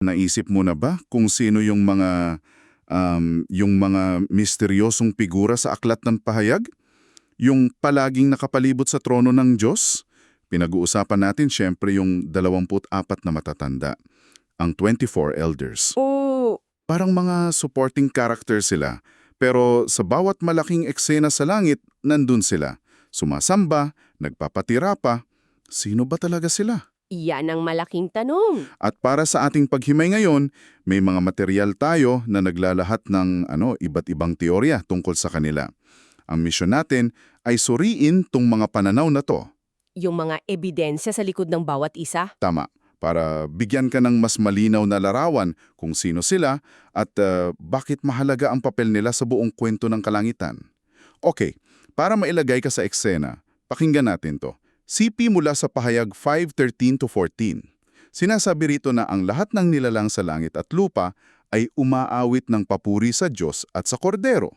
Naisip mo na ba kung sino yung mga misteryosong figura sa Aklat ng Pahayag? Yung palaging nakapalibot sa trono ng Diyos? Pinag-uusapan natin siyempre yung 24 na matatanda, ang 24 elders. Oo, Parang mga supporting character sila, pero sa bawat malaking eksena sa langit, nandun sila. Sumasamba, nagpapatira pa. Sino ba talaga sila? iyan ang malaking tanong. At para sa ating paghimay ngayon, may mga material tayo na naglalahat ng iba't ibang teorya tungkol sa kanila. Ang misyon natin ay suriin tong mga pananaw na to. Yung mga ebidensya sa likod ng bawat isa. Tama, para bigyan ka ng mas malinaw na larawan kung sino sila at bakit mahalaga ang papel nila sa buong kwento ng kalangitan. Okay, para mailagay ka sa eksena, pakinggan natin to. CP mula sa Pahayag 5:13-14. Sinasabi rito na ang lahat ng nilalang sa langit at lupa ay umaawit ng papuri sa Diyos at sa Kordero.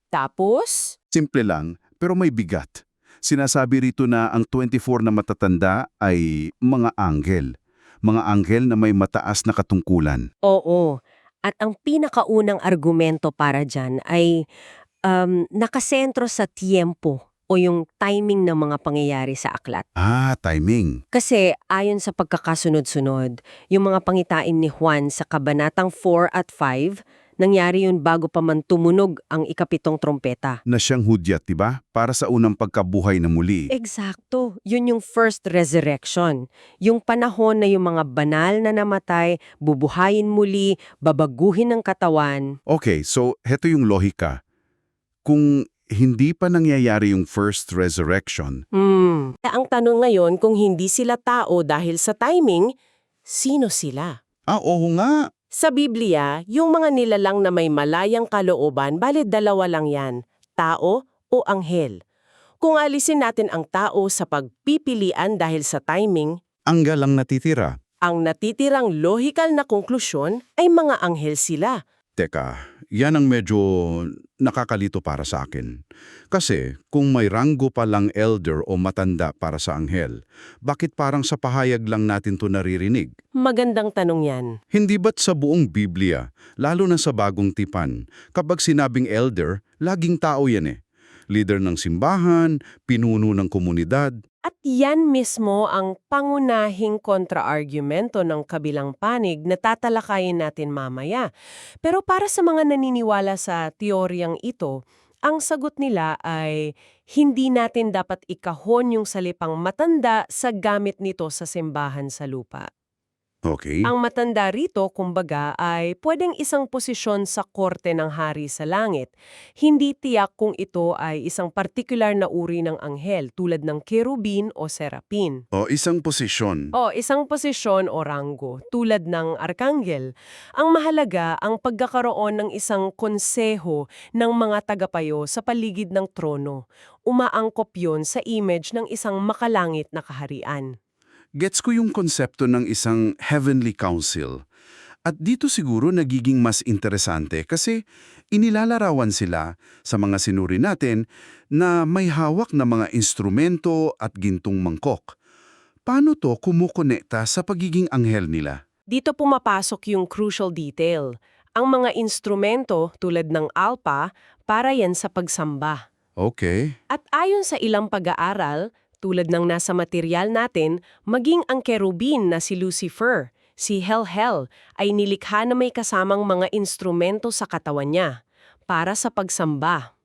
Tapos, Simple lang, pero may bigat. Sinasabi rito na ang 24 na matatanda ay mga anghel. Mga anghel na may mataas na katungkulan. oo. At ang pinakaunang argumento para dyan ay nakasentro sa tiempo o yung timing ng mga pangyayari sa aklat. Timing. Kasi ayon sa pagkakasunod-sunod, yung mga pangitain ni Juan sa kabanatang 4 at 5, nangyari yun bago pa man tumunog ang ikapitong trompeta. Na siyang hudyat, diba? Para sa unang pagkabuhay na muli. Eksakto. Yun yung first resurrection. Yung panahon na yung mga banal na namatay, bubuhayin muli, babaguhin ng katawan. Okay, so heto yung lohika. Kung hindi pa nangyayari yung first resurrection, Ang tanong ngayon, kung hindi sila tao dahil sa timing, sino sila? oo nga. Sa Biblia, yung mga nilalang na may malayang kalooban, bale dalawa lang yan, tao o anghel. Kung alisin natin ang tao sa pagpipilian dahil sa timing, Ang galang natitira. ang natitirang lohikal na konklusyon ay mga anghel sila. Teka, yan ang medyo nakakalito para sa akin. Kasi kung may ranggo palang elder o matanda para sa anghel, bakit parang sa pahayag lang natin to naririnig? Magandang tanong yan. Hindi ba't sa buong Biblia, lalo na sa bagong tipan, kapag sinabing elder, laging tao yan eh. Leader ng simbahan, pinuno ng komunidad. At yan mismo ang pangunahing kontra-argumento ng kabilang panig na tatalakayin natin mamaya. Pero para sa mga naniniwala sa teoryang ito, ang sagot nila ay hindi natin dapat ikahon yung salipang matanda sa gamit nito sa simbahan sa lupa. Okay? Ang matanda rito, kumbaga, ay pwedeng isang posisyon sa korte ng hari sa langit. Hindi tiyak kung ito ay isang partikular na uri ng anghel tulad ng kerubin o serapin. O isang posisyon. O isang posisyon o ranggo tulad ng arkanghel. Ang mahalaga ang pagkakaroon ng isang konseho ng mga tagapayo sa paligid ng trono. Umaangkop yon sa image ng isang makalangit na kaharian. Gets ko yung konsepto ng isang heavenly council. At dito siguro nagiging mas interesante kasi inilalarawan sila sa mga sinuri natin na may hawak na mga instrumento at gintong mangkok. Paano to kumukonekta sa pagiging anghel nila? Dito pumapasok yung crucial detail. Ang mga instrumento tulad ng alpa, para yan sa pagsamba. Okay. At ayon sa ilang pag-aaral, tulad ng nasa material natin, maging ang kerubin na si Lucifer, si Hel-Hel, ay nilikha na may kasamang mga instrumento sa katawan niya para sa pagsamba.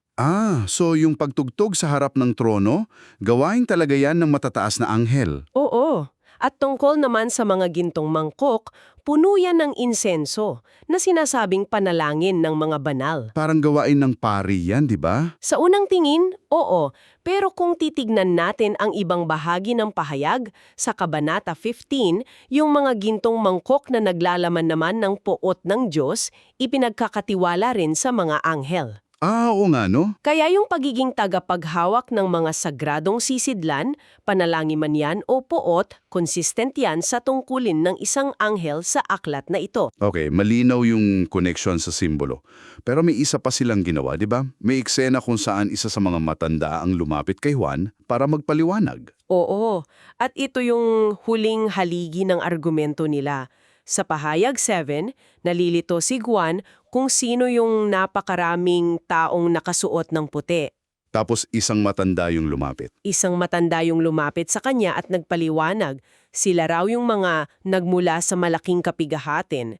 So yung pagtugtog sa harap ng trono, gawain talaga yan ng matataas na anghel. Oo. At tungkol naman sa mga gintong mangkok, puno yan ng insenso na sinasabing panalangin ng mga banal. Parang gawain ng pari yan, di ba? Sa unang tingin, oo. Pero kung titignan natin ang ibang bahagi ng pahayag, sa Kabanata 15, yung mga gintong mangkok na naglalaman naman ng poot ng Diyos, ipinagkakatiwala rin sa mga anghel. Oo nga no? Kaya yung pagiging tagapaghawak ng mga sagradong sisidlan, panalangin man yan o poot, consistent yan sa tungkulin ng isang anghel sa aklat na ito. Okay, malinaw yung connection sa simbolo. Pero may isa pa silang ginawa, di ba? May eksena kung saan isa sa mga matanda ang lumapit kay Juan para magpaliwanag. Oo, at ito yung huling haligi ng argumento nila. Sa pahayag 7, nalilito si Juan kung sino yung napakaraming taong nakasuot ng puti. Tapos isang matanda yung lumapit. Isang matanda yung lumapit sa kanya at nagpaliwanag. Sila raw yung mga nagmula sa malaking kapigahatin.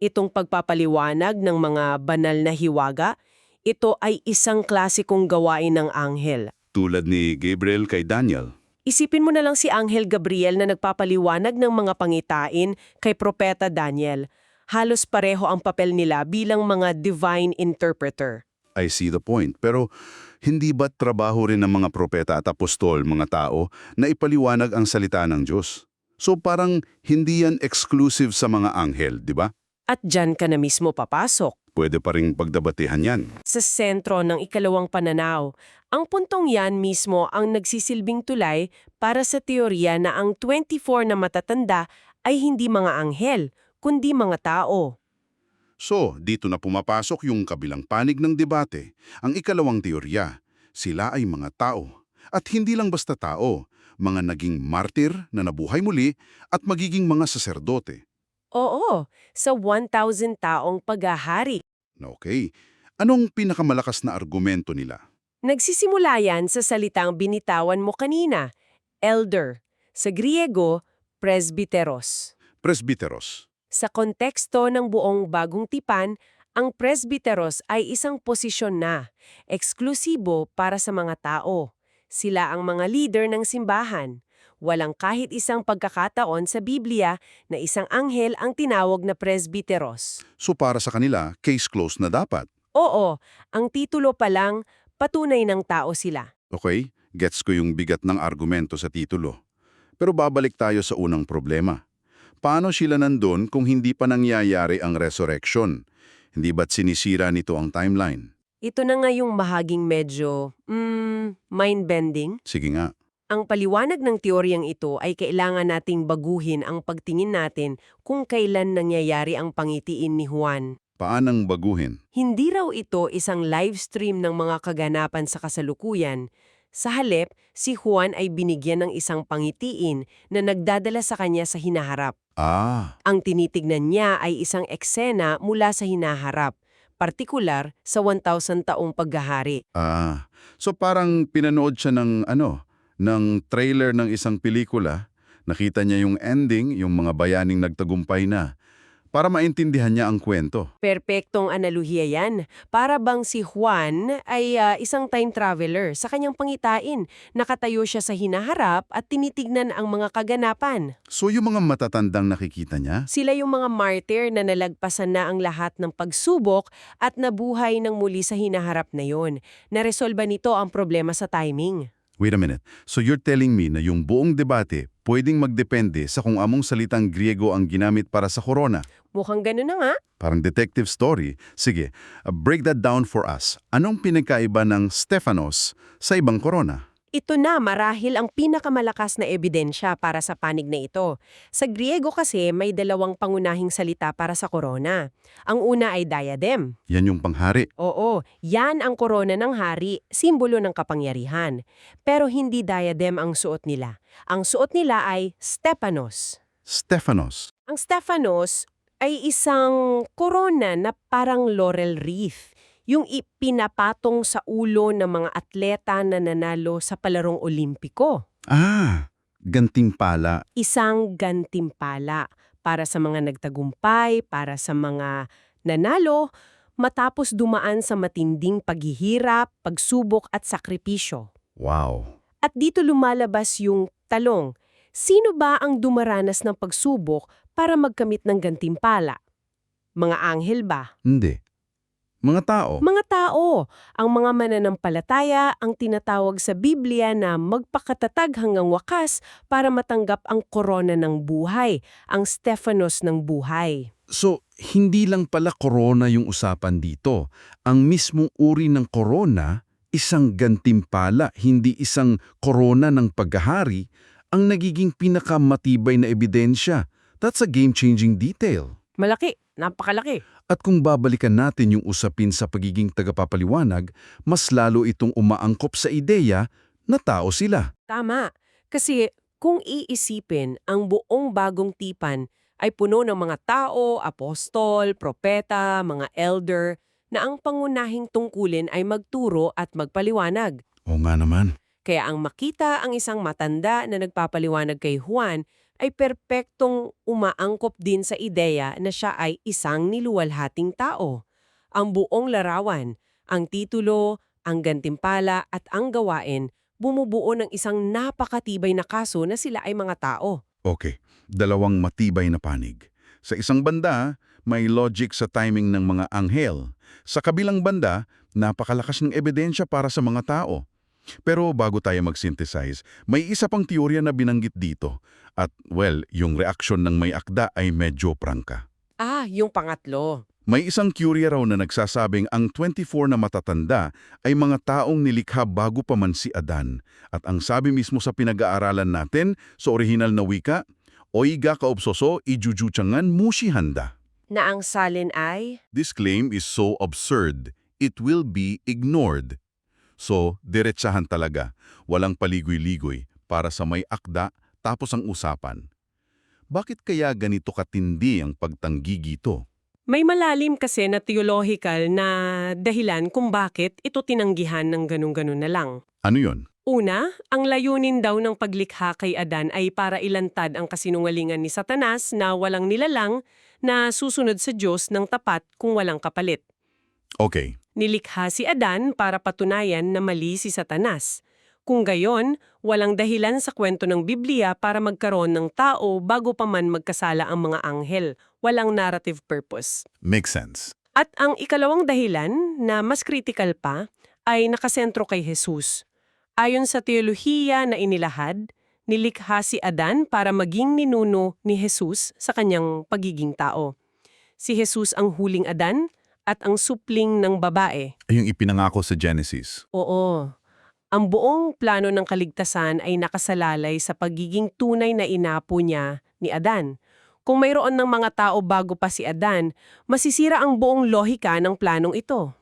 Itong pagpapaliwanag ng mga banal na hiwaga, ito ay isang klasikong gawain ng anghel. Tulad ni Gabriel kay Daniel. Isipin mo na lang si Anghel Gabriel na nagpapaliwanag ng mga pangitain kay Propeta Daniel. Halos pareho ang papel nila bilang mga divine interpreter. I see the point. Pero hindi ba trabaho rin ng mga propeta at apostol, mga tao, na ipaliwanag ang salita ng Diyos? So parang hindi yan exclusive sa mga anghel, di ba? At dyan ka na mismo papasok. Pwede pa ring pagdebatehan yan. Sa sentro ng ikalawang pananaw. Ang puntong yan mismo ang nagsisilbing tulay para sa teorya na ang 24 na matatanda ay hindi mga anghel, kundi mga tao. So, dito na pumapasok yung kabilang panig ng debate. Ang ikalawang teorya, sila ay mga tao. At hindi lang basta tao, mga naging martir na nabuhay muli at magiging mga saserdote. Oo, sa 1,000 taong paghahari. Okay, anong pinakamalakas na argumento nila? Nagsisimula yan sa salitang binitawan mo kanina, elder. Sa Griego, presbyteros. Presbyteros. Sa konteksto ng buong bagong tipan, ang presbyteros ay isang posisyon na, eksklusibo para sa mga tao. Sila ang mga leader ng simbahan. Walang kahit isang pagkakataon sa Biblia na isang anghel ang tinawag na presbyteros. So para sa kanila, case closed na dapat. Oo, ang titulo pa lang, patunay ng tao sila. Okay, gets ko yung bigat ng argumento sa titulo. Pero babalik tayo sa unang problema. Paano sila nandun kung hindi pa nangyayari ang resurrection? Hindi ba't sinisira nito ang timeline? Ito na nga yung bahaging medyo, mind-bending. Sige nga. Ang paliwanag ng teoryang ito ay kailangan nating baguhin ang pagtingin natin kung kailan nangyayari ang pangitiin ni Juan. Paanang baguhin? Hindi raw ito isang live stream ng mga kaganapan sa kasalukuyan. Sa halip, si Juan ay binigyan ng isang pangitiin na nagdadala sa kanya sa hinaharap. Ah, Ang tinitignan niya ay isang eksena mula sa hinaharap, partikular sa 1,000 taong paghahari. so parang pinanood siya ng trailer ng isang pelikula, nakita niya yung ending, yung mga bayaning nagtagumpay na, para maintindihan niya ang kwento. Perpektong analohiya yan. Para bang si Juan ay isang time traveler sa kanyang pangitain. Nakatayo siya sa hinaharap at tinitignan ang mga kaganapan. So yung mga matatandang nakikita niya, Sila yung mga martyr na nalagpasan na ang lahat ng pagsubok at nabuhay ng muli sa hinaharap na yon. Naresolba nito ang problema sa timing. wait a minute, so you're telling me na yung buong debate pwedeng magdepende sa kung among salitang Griego ang ginamit para sa korona? Mukhang gano'n na nga. Parang detective story. Sige, break that down for us. Anong pinagkaiba ng Stephanos sa ibang korona? Ito na marahil ang pinakamalakas na ebidensya para sa panig na ito. Sa Griego kasi may dalawang pangunahing salita para sa korona. Ang una ay diadem. Yan yung panghari. Oo, yan ang korona ng hari, simbolo ng kapangyarihan. Pero hindi diadem ang suot nila. Ang suot nila ay Stephanos. Stephanos. Ang Stephanos ay isang korona na parang laurel wreath. Yung ipinapatong sa ulo ng mga atleta na nanalo sa palarong olimpiko. Gantimpala. Isang gantimpala para sa mga nagtagumpay, para sa mga nanalo, matapos dumaan sa matinding paghihirap, pagsubok at sakripisyo. Wow. At dito lumalabas yung talong, sino ba ang dumaranas ng pagsubok para magkamit ng gantimpala? Mga anghel ba? Hindi. Mga tao. Mga tao, ang mga mananampalataya ang tinatawag sa Biblia na magpakatatag hanggang wakas para matanggap ang korona ng buhay, ang Stephanos ng buhay. So, hindi lang pala korona yung usapan dito. Ang mismong uri ng korona, isang gantimpala, hindi isang korona ng paghahari, ang nagiging pinakamatibay na ebidensya. That's a game-changing detail. Malaki, napakalaki. At kung babalikan natin yung usapin sa pagiging tagapapaliwanag, mas lalo itong umaangkop sa ideya na tao sila. Tama. Kasi kung iisipin, ang buong bagong tipan ay puno ng mga tao, apostol, propeta, mga elder, na ang pangunahing tungkulin ay magturo at magpaliwanag. Oo nga naman. Kaya ang makita ang isang matanda na nagpapaliwanag kay Juan ay perpektong umaangkop din sa ideya na siya ay isang niluwalhating tao. Ang buong larawan, ang titulo, ang gantimpala at ang gawain bumubuo ng isang napakatibay na kaso na sila ay mga tao. Okay, dalawang matibay na panig. Sa isang banda, may logic sa timing ng mga anghel. Sa kabilang banda, napakalakas ng ebidensya para sa mga tao. Pero bago tayo mag-synthesize, may isa pang teorya na binanggit dito. At, well, yung reaksyon ng may akda ay medyo prangka. Yung pangatlo. May isang teorya raw na nagsasabing ang 24 na matatanda ay mga taong nilikha bago pa man si Adan. At ang sabi mismo sa pinag-aaralan natin, sa orihinal na wika, Oiga kaobsoso ijujuchangan mushihanda. Na ang salin ay? This claim is so absurd, it will be ignored. So, diretsahan talaga, walang paligoy-ligoy para sa may akda tapos ang usapan. Bakit kaya ganito katindi ang pagtanggi gito? May malalim kasi na theological na dahilan kung bakit ito tinanggihan ng ganun-ganun na lang. Ano yon? Una, ang layunin daw ng paglikha kay Adan ay para ilantad ang kasinungalingan ni Satanas na walang nilalang na susunod sa Diyos ng tapat kung walang kapalit. Okay, Nilikha si Adan para patunayan na mali si Satanas. Kung gayon, walang dahilan sa kwento ng Biblia para magkaroon ng tao bago pa man magkasala ang mga anghel. Walang narrative purpose. makes sense. At ang ikalawang dahilan, na mas critical pa, ay nakasentro kay Jesus. Ayon sa teolohiya na inilahad, nilikha si Adan para maging ninuno ni Jesus sa kanyang pagiging tao. Si Jesus ang huling Adan at ang supling ng babae. Yung ipinangako sa Genesis. Oo. Ang buong plano ng kaligtasan ay nakasalalay sa pagiging tunay na inapo niya ni Adan. Kung mayroon ng mga tao bago pa si Adan, masisira ang buong lohika ng planong ito.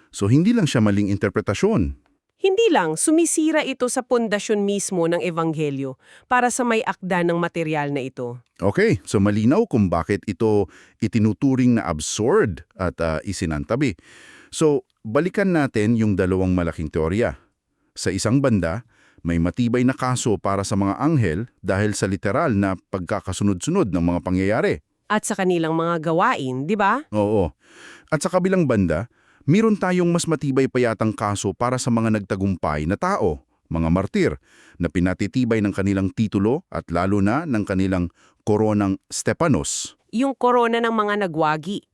So hindi lang siya maling interpretasyon. Hindi lang, sumisira ito sa pundasyon mismo ng Ebanghelyo para sa may akda ng material na ito. Okay, so malinaw kung bakit ito itinuturing na absurd at isinantabi. So, balikan natin yung dalawang malaking teorya. Sa isang banda, may matibay na kaso para sa mga anghel dahil sa literal na pagkakasunod-sunod ng mga pangyayari. At sa kanilang mga gawain, di ba? Oo. At sa kabilang banda, meron tayong mas matibay pa yatang kaso para sa mga nagtagumpay na tao, mga martir, na pinatitibay ng kanilang titulo at lalo na ng kanilang koronang Stepanos. Yung korona ng mga nagwagi.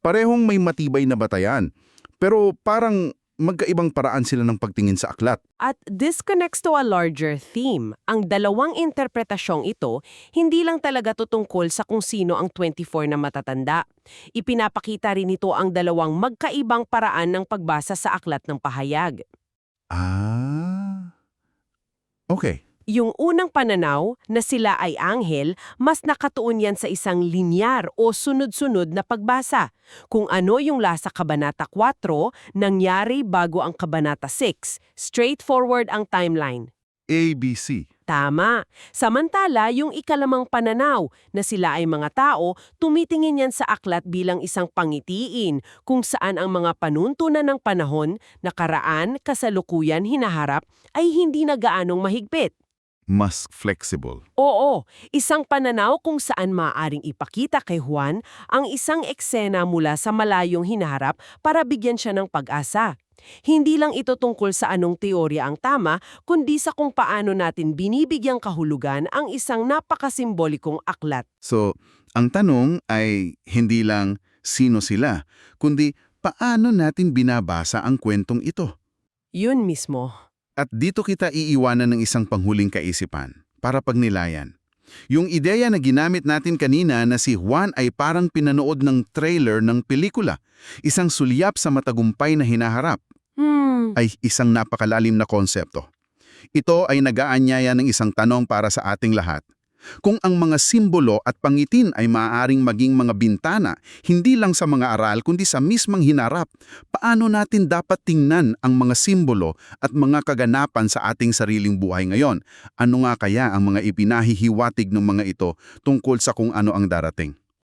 Parehong may matibay na batayan, pero parang magkaibang paraan sila ng pagtingin sa aklat. At this connects to a larger theme. Ang dalawang interpretasyong ito, hindi lang talaga tutungkol sa kung sino ang 24 na matatanda. Ipinapakita rin ito ang dalawang magkaibang paraan ng pagbasa sa aklat ng pahayag. Okay. Yung unang pananaw na sila ay anghel, mas nakatuon yan sa isang linyar o sunod-sunod na pagbasa. Kung ano yung lasa Kabanata 4, nangyari bago ang Kabanata 6. Straightforward ang timeline. ABC. Tama. Samantala, yung ikalamang pananaw na sila ay mga tao, tumitingin yan sa aklat bilang isang pangitiin kung saan ang mga panuntunan ng panahon, nakaraan, kasalukuyan, hinaharap ay hindi na gaanong mahigpit. Mas flexible. Oo, isang pananaw kung saan maaaring ipakita kay Juan ang isang eksena mula sa malayong hinaharap para bigyan siya ng pag-asa. Hindi lang ito tungkol sa anong teorya ang tama, kundi sa kung paano natin binibigyang kahulugan ang isang napakasimbolikong aklat. So, ang tanong ay hindi lang sino sila, kundi paano natin binabasa ang kwentong ito. Yun mismo. At dito kita iiwanan ng isang panghuling kaisipan para pagnilayan. Yung ideya na ginamit natin kanina na si Juan ay parang pinanood ng trailer ng pelikula, isang sulyap sa matagumpay na hinaharap, ay isang napakalalim na konsepto. Ito ay nag-aanyaya ng isang tanong para sa ating lahat. Kung ang mga simbolo at pangitin ay maaaring maging mga bintana, hindi lang sa mga aral kundi sa mismang hinarap, paano natin dapat tingnan ang mga simbolo at mga kaganapan sa ating sariling buhay ngayon? Ano nga kaya ang mga ipinahihiwatig ng mga ito tungkol sa kung ano ang darating?